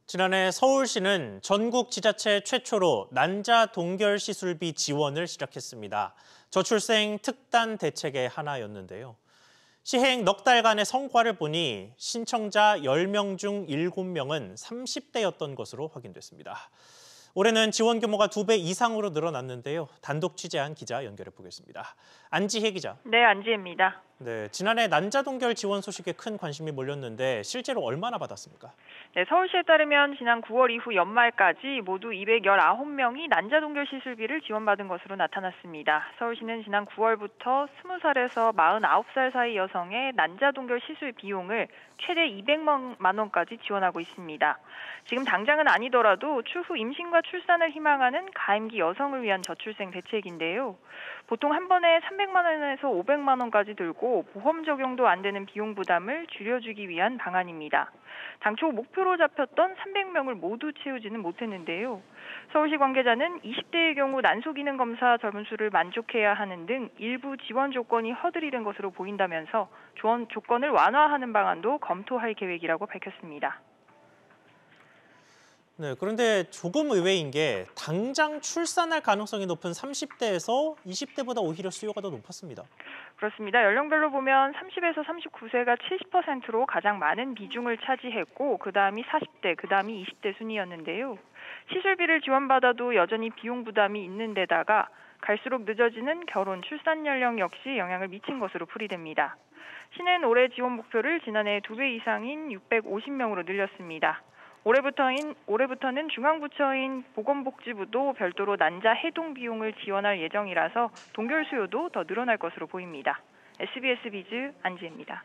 지난해 서울시는 전국 지자체 최초로 난자 동결 시술비 지원을 시작했습니다. 저출생 특단 대책의 하나였는데요. 시행 넉 달간의 성과를 보니 신청자 10명 중 7명은 30대였던 것으로 확인됐습니다. 올해는 지원 규모가 2배 이상으로 늘어났는데요. 단독 취재한 기자 연결해 보겠습니다. 안지혜 기자. 네, 안지혜입니다. 네, 지난해 난자 동결 지원 소식에 큰 관심이 몰렸는데 실제로 얼마나 받았습니까? 네, 서울시에 따르면 지난 9월 이후 연말까지 모두 219명이 난자 동결 시술비를 지원받은 것으로 나타났습니다. 서울시는 지난 9월부터 20살에서 49살 사이 여성의 난자 동결 시술 비용을 최대 200만 원까지 지원하고 있습니다. 지금 당장은 아니더라도 추후 임신과 출산을 희망하는 가임기 여성을 위한 저출생 대책인데요. 보통 한 번에 300만 원에서 500만 원까지 들고 보험 적용도 안 되는 비용 부담을 줄여주기 위한 방안입니다. 당초 목표로 잡혔던 300명을 모두 채우지는 못했는데요. 서울시 관계자는 20대의 경우 난소기능 검사 점수를 만족해야 하는 등 일부 지원 조건이 허들이는 것으로 보인다면서 지원 조건을 완화하는 방안도 검토할 계획이라고 밝혔습니다. 네, 그런데 조금 의외인 게 당장 출산할 가능성이 높은 30대에서 20대보다 오히려 수요가 더 높았습니다. 그렇습니다. 연령별로 보면 30에서 39세가 70%로 가장 많은 비중을 차지했고 그다음이 40대, 그다음이 20대 순이었는데요. 시술비를 지원받아도 여전히 비용 부담이 있는 데다가 갈수록 늦어지는 결혼, 출산 연령 역시 영향을 미친 것으로 풀이됩니다. 시는 올해 지원 목표를 지난해 2배 이상인 650명으로 늘렸습니다. 올해부터는 중앙부처인 보건복지부도 별도로 난자 해동 비용을 지원할 예정이라서 동결 수요도 더 늘어날 것으로 보입니다. SBS 비즈 안지혜입니다.